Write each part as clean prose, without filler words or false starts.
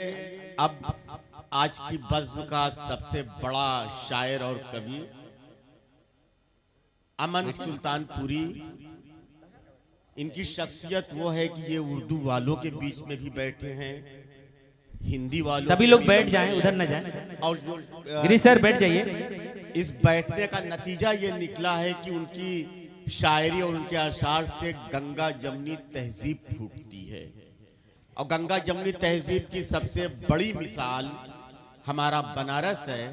अब आज की बज़्म का सबसे बड़ा शायर और कवि अमन सुल्तानपुरी। इनकी शख्सियत वो है कि ये उर्दू वालों के बीच में भी बैठे हैं, हिंदी वालों, सभी लोग बैठ जाएं, उधर न जाएं। और जो गिरी सर बैठ जाइए। इस बैठने का नतीजा ये निकला है कि उनकी शायरी और उनके अशार से गंगा जमनी तहजीब फूटती है। और गंगा जमनी तहजीब की सबसे बड़ी मिसाल हमारा बनारस है।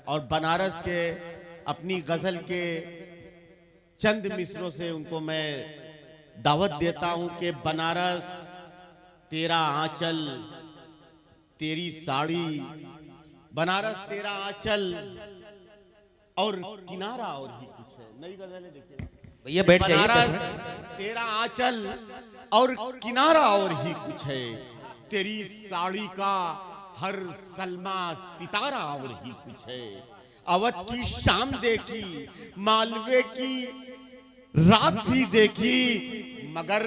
और बनारस के अपनी गजल के चंद मिसरों से उनको मैं दावत देता हूं कि बनारस तेरा आंचल तेरी साड़ी, बनारस तेरा आंचल और किनारा, और ही कुछ है, नई गजल है, देखिए भैया बैठ जाइए। बनारस तेरा आंचल और किनारा और ही कुछ है, तेरी साड़ी का हर सलमा सितारा और ही कुछ है। अवध की शाम देखी, मालवे की रात भी देखी, मगर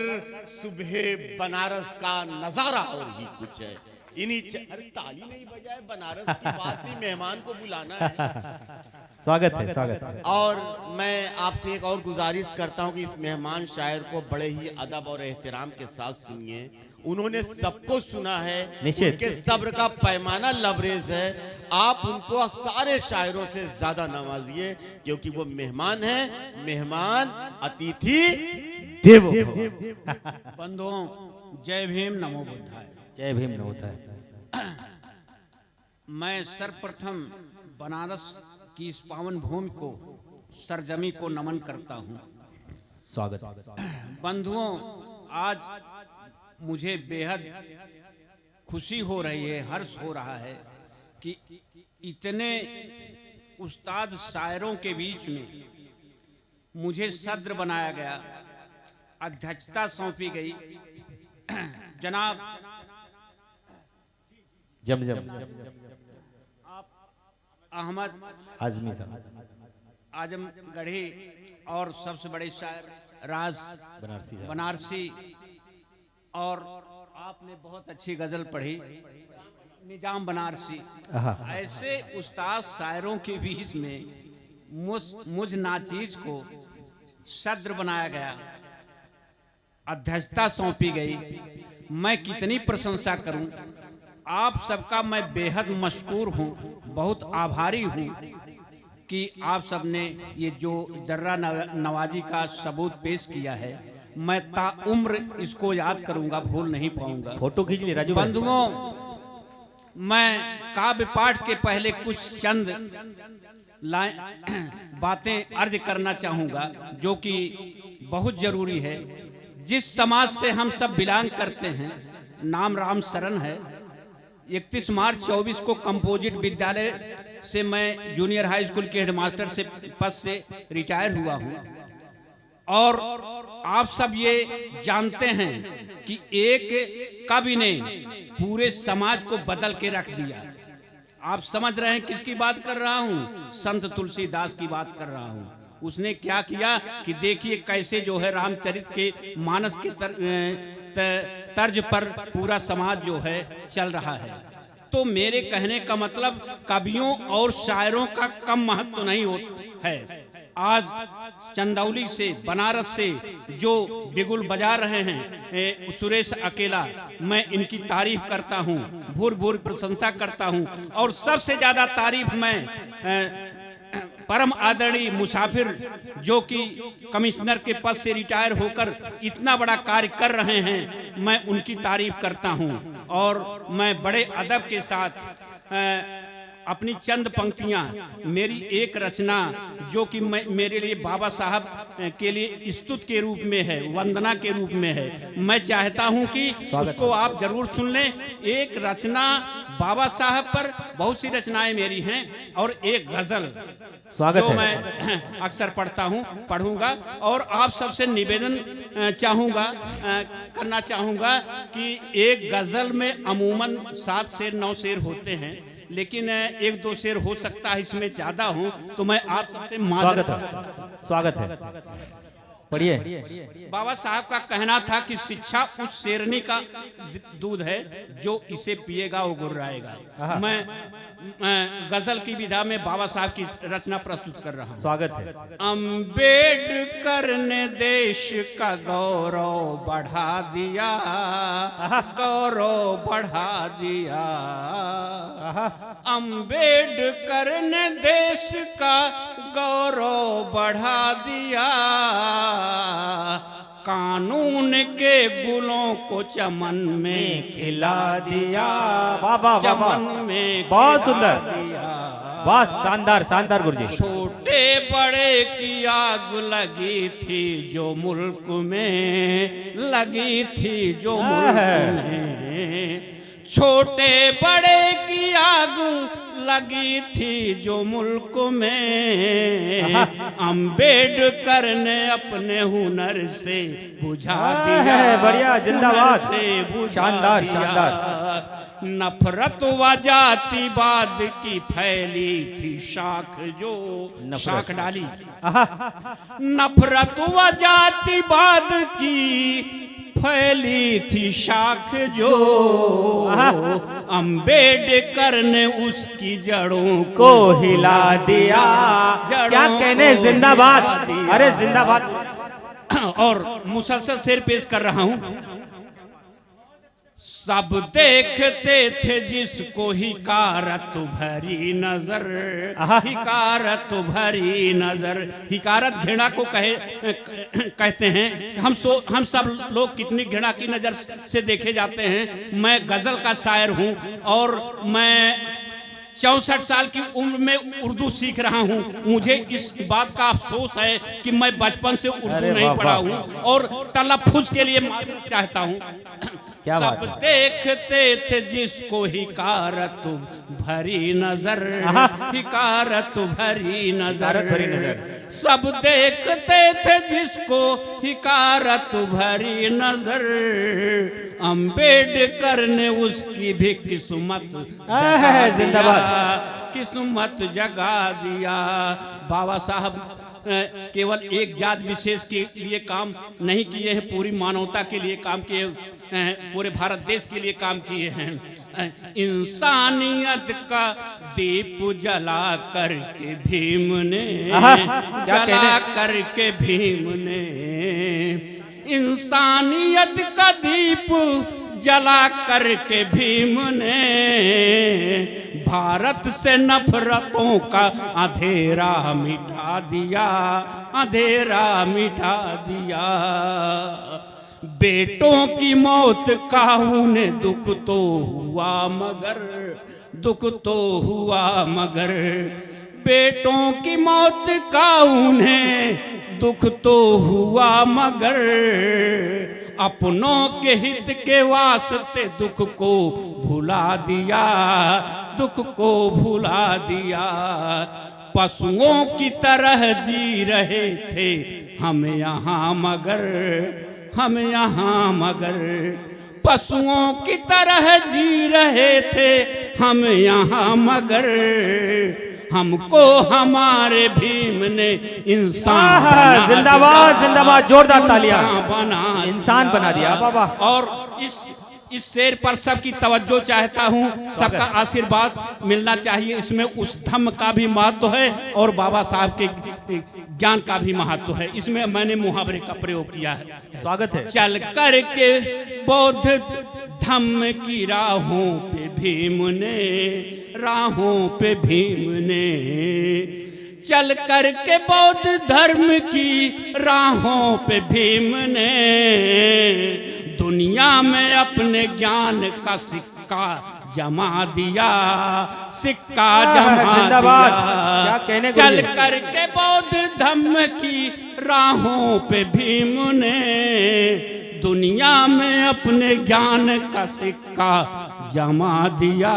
सुबह बनारस का नजारा और ही कुछ है। इन्हीं ताली नहीं बजाए, बनारस की बात नहीं, मेहमान को बुलाना है। स्वागत है, स्वागत है। और मैं आपसे एक और गुजारिश करता हूं कि इस मेहमान शायर को बड़े ही अदब और एहतराम के साथ सुनिए। उन्होंने सबको सुना है, उनके सब्र का पैमाना लबरेज है। आप उनको सारे शायरों से ज्यादा नवाजिए, क्योंकि वो मेहमान है, मेहमान अतिथि देवो भव। बंधुओं, जय भीम, नमो बुद्धाय। जय भीम, नमो बुद्धाय। मैं सर्वप्रथम बनारस की इस पावन भूमि को, सरजमी को नमन करता हूँ। स्वागत। बंधुओं, आज मुझे बेहद खुशी हो रही है, हर्ष हो रहा है कि इतने उस्ताद शायरों के बीच में मुझे सद्र बनाया गया, अध्यक्षता सौंपी गई। जनाब जमजम अहमद आजमी साहब, आजमगढ़ी और सबसे बड़े शायर राज बनारसी, और आपने बहुत अच्छी गजल पढ़ी, निजाम बनारसी। ऐसे उस्ताद शायरों के बीच में मुझ नाचीज को सद्र बनाया गया, अध्यक्षता सौंपी गई। मैं कितनी प्रशंसा करूं। आप सबका मैं बेहद मशकूर हूं, बहुत आभारी हूं कि आप सबने ये जो जर्रा नवाजी का सबूत पेश किया है। मैं ताउम्र इसको याद करूंगा, भूल नहीं पाऊंगा। फोटो खींच ले राजू। बंधुओं, मैं काव्य पाठ के पहले कुछ चंद बातें अर्ज करना चाहूंगा, जो कि बहुत जरूरी है। जिस समाज से हम सब बिलोंग करते हैं, नाम राम शरण है। 31 मार्च 24 को कंपोजिट विद्यालय से मैं जूनियर हाई स्कूल के हेडमास्टर से पद से रिटायर हुआ हूं। और आप सब ये जानते हैं कि एक कवि ने पूरे समाज को बदल के रख दिया। आप समझ रहे हैं किसकी बात कर रहा हूं? संत तुलसीदास की बात कर रहा हूं। उसने क्या किया कि देखिए कैसे जो है रामचरित के मानस के तर्ज पर पूरा समाज जो है चल रहा है। तो मेरे कहने का मतलब कवियों और शायरों का कम महत्व नहीं है। आज चंदौली से, बनारस से जो बिगुल बजा रहे हैं सुरेश अकेला, मैं इनकी तारीफ करता हूं, भूर भूर प्रशंसा करता हूं। और सबसे ज्यादा तारीफ मैं परम आदरणीय मुसाफिर, जो कि कमिश्नर के पद से रिटायर होकर इतना बड़ा कार्य कर रहे हैं, मैं उनकी तारीफ करता हूं। और मैं बड़े अदब के साथ अपनी चंद पंक्तियां, मेरी एक रचना जो कि मेरे लिए बाबा साहब के लिए स्तुत के रूप में है, वंदना के रूप में है, मैं चाहता हूं कि उसको आप जरूर सुन लें। एक रचना बाबा साहब पर, बहुत सी रचनाएं मेरी हैं, और एक गजल जो मैं अक्सर पढ़ता हूं, पढ़ूंगा। और आप सबसे निवेदन करना चाहूंगा कि एक गजल में अमूमन 7 शेर 9 शेर होते हैं, लेकिन 1-2 शेर हो सकता है इसमें ज्यादा हो, तो मैं आप सबसे स्वागत है। पढ़िए। बाबा साहब का कहना था कि शिक्षा उस शेरनी का दूध है जो इसे पिएगा वो गुर्राएगा। मैं गजल की विधा में बाबा साहब की रचना प्रस्तुत कर रहा हूँ। स्वागत है। अम्बेडकर ने देश का गौरव बढ़ा दिया, गौरव बढ़ा दिया। अम्बेडकर ने देश का गौरव बढ़ा दिया, कानून के गुलों को चमन में खिला दिया, वाह वाह वाह चमन वाह, में बहुत खिला सुंदर, दिया। वाह, शानदार शानदार गुरुजी। छोटे बड़े की आग लगी थी जो मुल्क में लगी थी, जो मुल्क में छोटे बड़े की आग लगी थी जो मुल्क में, अम्बेडकर ने अपने हुनर से बुझा दिया, बढ़िया, जिंदाबाद, से बुझा शानदार दिया। शानदार। नफरत व जातिवाद की फैली थी शाख जो शाख डाली, नफरत व जातिवाद की फैली थी शाख जो, अम्बेडकर ने उसकी जड़ों को हिला दिया। क्या कहने, जिंदाबाद, अरे जिंदाबाद। और मुसलसल शेर पेश कर रहा हूं। सब देखते थे जिसको हिकारत भरी नजर, हिकारत भरी नजर। हिकारत घृणा को कहते हैं। हम सब लोग कितनी घृणा की नजर से देखे जाते हैं। मैं गजल का शायर हूं और मैं 64 साल की उम्र में उर्दू सीख रहा हूं। मुझे इस बात का अफसोस है कि मैं बचपन से उर्दू नहीं पढ़ा हूं और तलफ्फुज के लिए माफी चाहता हूं। क्या बात सब देखते थे जिसको हिकारत भरी नजर, हिकारत भरी नजर, भरी नजर। सब देखते थे जिसको हिकारत भरी नजर, अम्बेडकर ने उसकी भी किस्मत जिंदाबाद, किस्मत जगा दिया। बाबा साहब केवल एक जात विशेष के लिए काम नहीं किए हैं, पूरी मानवता के लिए काम किए, पूरे भारत देश के लिए काम किए हैं। इंसानियत का दीप जला करके भीम ने, जला करके भीम ने, इंसानियत का दीप जला करके भीम ने, भारत से नफरतों का अंधेरा मिटा दिया, अंधेरा मिटा दिया। बेटों की मौत का उन्हें दुख तो हुआ मगर, दुख तो हुआ मगर, बेटों की मौत का उन्हें दुख तो हुआ मगर, अपनों के हित के वास्ते दुख को भुला दिया, दुख को भुला दिया। पशुओं की तरह जी रहे थे हम यहाँ मगर, हम यहाँ मगर, पशुओं की तरह जी रहे थे हम यहाँ मगर, हमको हमारे भीम ने इंसान, जिंदाबाद जिंदाबाद, जोरदार तालियां, बना इंसान बना दिया बाबा। और इस शेर पर सबकी तवज्जो चाहता हूँ, सबका आशीर्वाद मिलना चाहिए। इसमें उस धम्म का भी महत्व है और बाबा साहब के ज्ञान का भी महत्व है। इसमें मैंने मुहावरे का प्रयोग किया है। स्वागत है। चल कर के बौद्ध धम्म की राहों पे भीम ने, राहों पे भीम ने, चल कर के बौद्ध धर्म की राहों पे भीम ने, दुनिया में अपने ज्ञान का सिक्का जमा दिया, सिक्का जमा दिया। चल कर के बौद्ध धम्म की राहों पे भीम ने, दुनिया में अपने ज्ञान का सिक्का जमा दिया,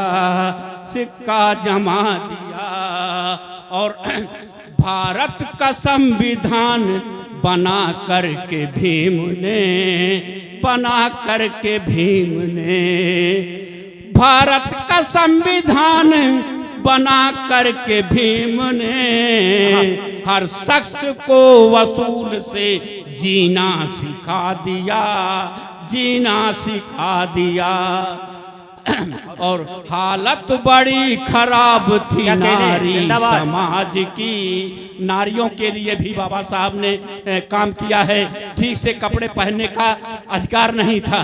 सिक्का जमा दिया। और भारत का संविधान बना करके भीम ने, बना करके भीम ने, भारत का संविधान बना करके भीम ने, हर शख्स को वसूल से जीना सिखा दिया, जीना सिखा दिया। और हालत बड़ी खराब थी नारी समाज की। नारियों के लिए भी बाबा साहब ने काम किया है। ठीक से कपड़े पहनने का अधिकार नहीं था,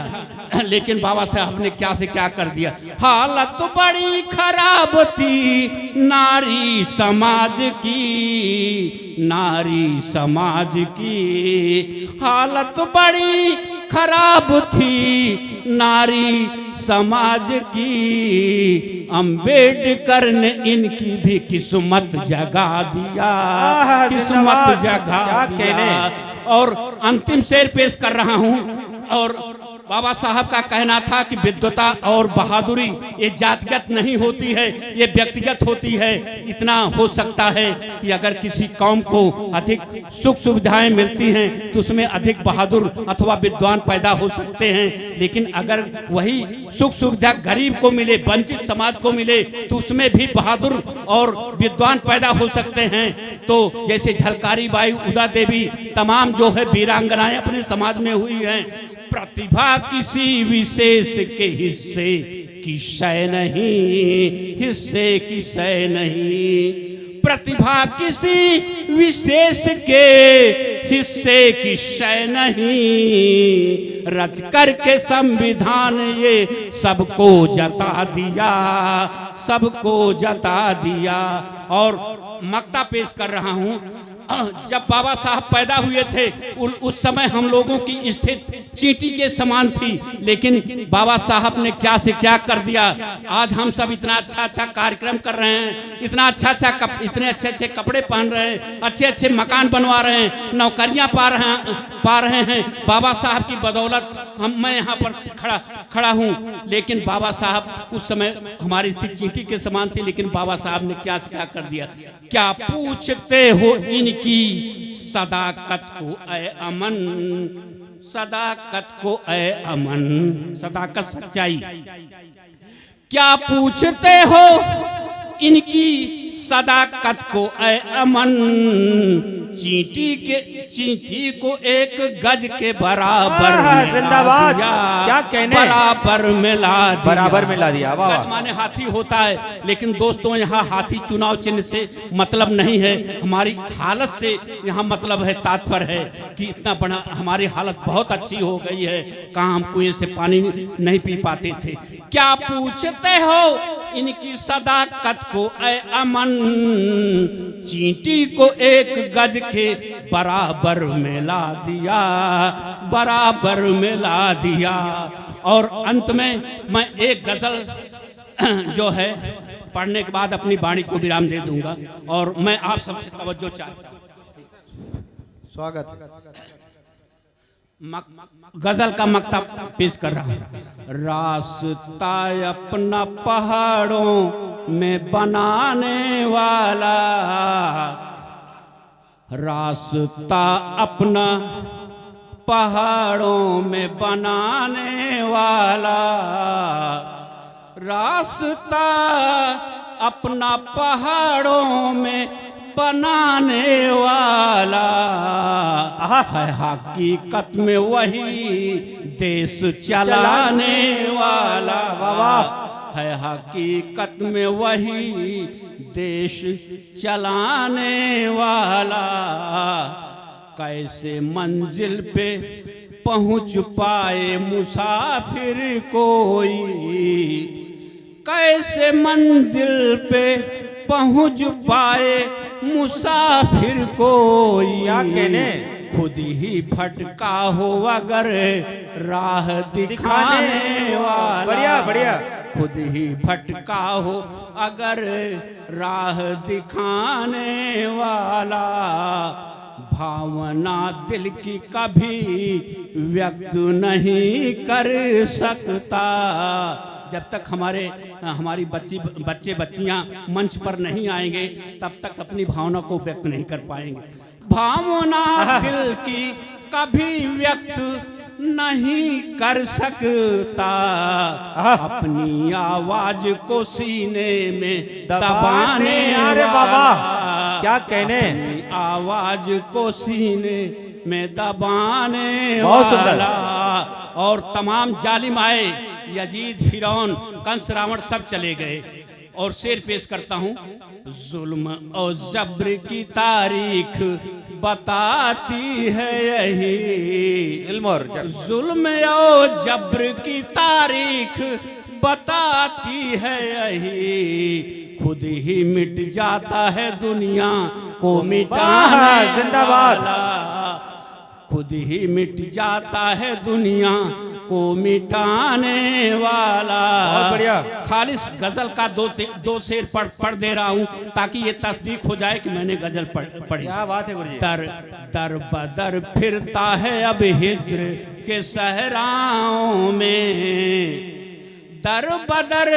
लेकिन बाबा साहब ने क्या से क्या कर दिया। हालत बड़ी खराब थी नारी समाज की, नारी समाज की हालत बड़ी खराब थी नारी समाज की। अंबेडकर ने इनकी भी किस्मत जगा दिया, किस्मत जगा दिया। और अंतिम शेर पेश कर रहा हूं। और बाबा साहब का कहना था कि विद्वता और बहादुरी ये जातिगत नहीं होती है, ये व्यक्तिगत होती है। इतना हो सकता है कि अगर किसी कौम को अधिक सुख सुविधाएं मिलती हैं तो उसमें अधिक बहादुर अथवा विद्वान पैदा हो सकते हैं, लेकिन अगर वही सुख सुविधा गरीब को मिले, वंचित समाज को मिले, तो उसमें भी बहादुर और विद्वान पैदा हो सकते हैं। तो जैसे झलकारी बाई, उदा देवी, तमाम जो है वीरांगनाएं अपने समाज में हुई हैं। प्रतिभा किसी विशेष के हिस्से की शय नहीं, हिस्से की शय नहीं। प्रतिभा किसी विशेष के हिस्से की शय नहीं। रच करके संविधान ये सबको जता दिया, सबको जता दिया। और मक्ता पेश कर रहा हूं। जब बाबा साहब पैदा हुए थे उस समय हम लोगों की स्थिति चींटी के समान थी, लेकिन बाबा साहब ने क्या से क्या कर दिया। आज हम सब इतना अच्छा अच्छा कार्यक्रम कर रहे हैं, इतना इतने अच्छे अच्छे कपड़े पहन रहे हैं, अच्छे अच्छे मकान बनवा रहे हैं, नौकरियां पा रहे हैं। बाबा साहब की बदौलत मैं यहाँ पर खड़ा हूँ। लेकिन बाबा साहब उस समय हमारी स्थिति चींटी के समान थी, लेकिन बाबा साहब ने क्या से क्या कर दिया। क्या पूछते हो इनकी सदाकत को ऐ अमन, सदाकत को ऐ अमन, सदाकत सच्चाई। क्या पूछते हो इनकी सदाकत को ऐ अमन। चींटी को एक गज के बराबर जिंदाबाद, क्या कहने, बराबर में ला दिया, बराबर में ला दिया। गज माने हाथी होता है, लेकिन दोस्तों यहाँ हाथी चुनाव चिन्ह से मतलब नहीं है, हमारी हालत से यहाँ मतलब है, तात्पर्य है कि इतना बड़ा हमारी हालत बहुत अच्छी हो गई है। कहाँ हम कुएं से पानी नहीं पी पाते थे। क्या पूछते हो इनकी सदाकत को ऐ अमन। चींटी को एक गज के बराबर में ला दिया, बराबर में ला दिया। और अंत में मैं एक गजल जो है पढ़ने के बाद अपनी वाणी को विराम दे दूंगा। और मैं आप सबसे तवज्जो चाहता हूं। स्वागत। गजल का मक्ता पेश कर रहा हूं। रास्ता अपना पहाड़ों में बनाने वाला, रास्ता अपना पहाड़ों में बनाने वाला, रास्ता अपना पहाड़ों में बनाने वाला है। हकीकत में वही देश चलाने वाला है। हकीकत में वही देश चलाने वाला। कैसे मंजिल पे पहुंच पाए मुसाफिर कोई, कैसे मंजिल पे पहुंच पाए मुसाफिर कोई। क्या कहने, खुद ही भटका हो अगर राह दिखाने वाला। बढ़िया बढ़िया। खुद ही भटका हो अगर राह दिखाने वाला। भावना दिल की कभी व्यक्त नहीं कर सकता। जब तक हमारी बच्चे बच्चियां मंच पर नहीं आएंगे तब तक अपनी भावना को व्यक्त नहीं कर पाएंगे। भावना दिल की कभी व्यक्त नहीं कर सकता। अपनी आवाज को सीने में दबाने अरे बाबा वाला, क्या कहने, आवाज को सीने में दबाने बहुत सुंदर। वाला। और तमाम जालिम आए, यजीद, फिरौन, कंस, रावण सब चले गए। और शेर पेश करता हूँ। जुल्म और जब्र की तारीख बताती है यही, जुल्म और जब्र। जुल्म और जब्र की तारीख बताती है यही, खुद ही मिट जाता है दुनिया को मिटाने जिंदाबाद। वाला, खुद ही मिट जाता है दुनिया को मिटाने वाला। बहुत बढ़िया। खालिस गजल का दो शेर पढ़ दे रहा हूँ ताकि ये तस्दीक हो जाए कि मैंने गजल पढ़ी। क्या बात है गुरुजी। दर दर बदर फिरता है अब हिज्र के सहराओं में, दर बदर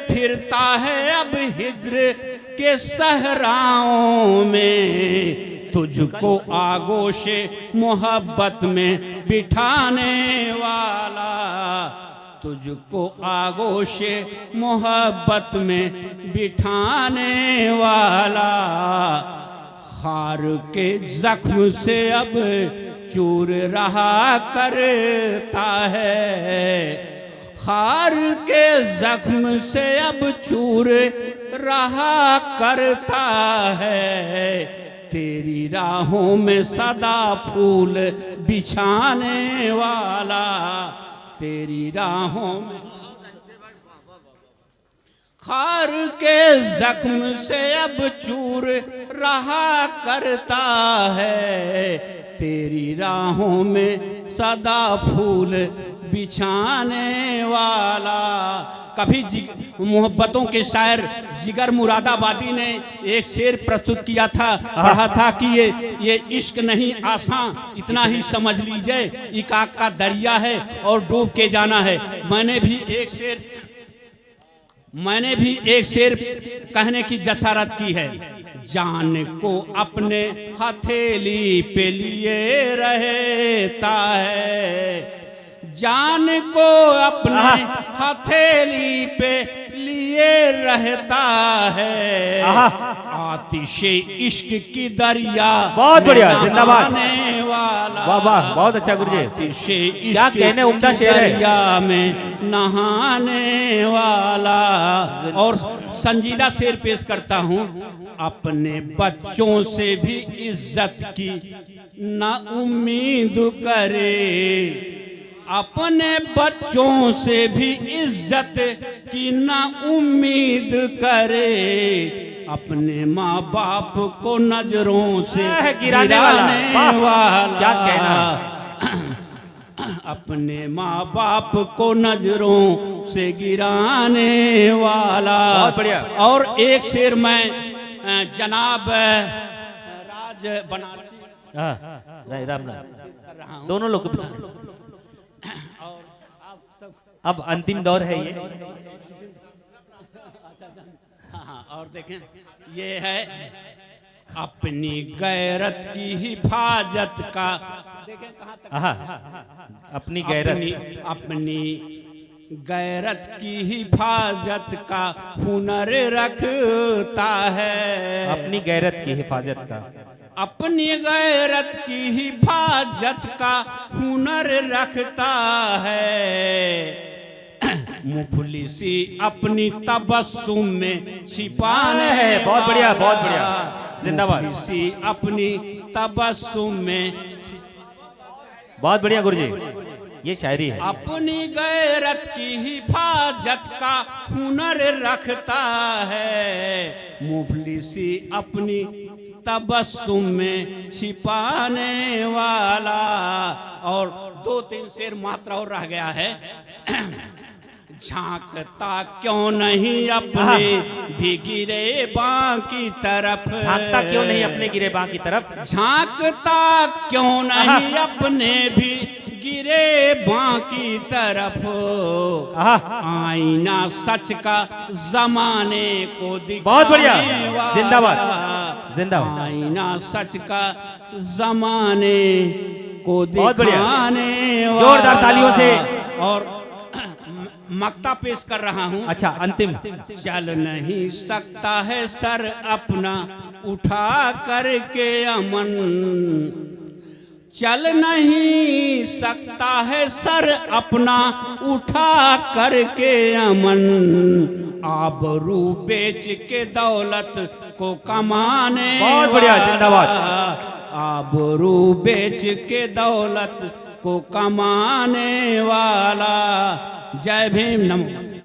फिरता है अब हिज्र के सहराओं में, तुझको आगोशे मोहब्बत में बिठाने वाला, तुझको आगोशे मोहब्बत में बिठाने वाला, खार के जख्म से अब चूर रहा करता है, खार के जख्म से अब चूर रहा करता है, तेरी राहों में सदा फूल बिछाने वाला, तेरी राहों में खार के जख्म से अब चूर रहा करता है, तेरी राहों में सदा फूल बिछाने वाला। कभी मोहब्बतों के शायर जिगर मुरादाबादी ने एक शेर प्रस्तुत किया था, कहा था कि ये इश्क नहीं आसान, इतना ही समझ लीजिए इकाक का दरिया है और डूब के जाना है। मैंने भी एक शेर कहने की जसारत की है। जान को अपने हथेली पे लिए रहता है, जान को अपने हथेली पे लिए रहता है, आतिशे इश्क की दरिया बहुत बढ़िया, जिंदाबाद। वाला, वाह वाह, बहुत अच्छा गुरुजी। आतिशे क्या इश्क कहने, उम्दा की शेर है। दरिया में नहाने वाला। और संजीदा शेर पेश करता हूँ। अपने बच्चों से भी इज्जत की ना उम्मीद करे, अपने बच्चों से भी इज्जत की ना उम्मीद करे, अपने माँ बाप को नजरों से गिराने वाला, क्या कहना, अपने माँ बाप को नजरों से गिराने वाला। बहुत बढ़िया। और एक शेर मैं जनाब राज बनारसी राम दोनों लोग अब अंतिम दौर है ये। हाँ, और देखें ये है अपनी गैरत की हिफाजत का, देखें कहाँ तक, अपनी गैरत, अपनी गैरत की हिफाजत का हुनर रखता है, अपनी गैरत की हिफाजत का, अपनी गैरत की हिफाजत का हुनर रखता है, मुफलिसी अपनी तबस्सुम में छिपाने है। बहुत बढ़िया, बहुत बढ़िया, जिंदाबाद। मुफलिसी अपनी तबस्सुम में, बहुत बढ़िया गुरुजी, ये शायरी है। अपनी गैरत की हिफाजत का हुनर रखता है, मुफलिसी अपनी तबस्सुम में छिपाने वाला। और 2-3 शेर मात्रा और रह गया है। झांकता क्यों नहीं अपने भी गिरे बाँ की तरफ, झांकता क्यों नहीं अपने गिरे बाँ की तरफ, झांकता क्यों नहीं अपने भी गिरे बाँ की तरफ, आईना सच का जमाने को दिखाने, बहुत बढ़िया, जिंदाबाद, जिंदाबाद, आईना सच का जमाने को दिखाने, जोरदार तालियों से। और मक्ता पेश कर रहा हूँ। अच्छा, अंतिम। चल नहीं सकता है सर अपना उठा करके अमन, चल नहीं सकता है सर अपना उठा करके अमन, आबरू बेच के दौलत को कमाने बहुत बढ़िया, जिंदाबाद। आबरू बेच के दौलत को कमाने वाला। जय भीम, नमो।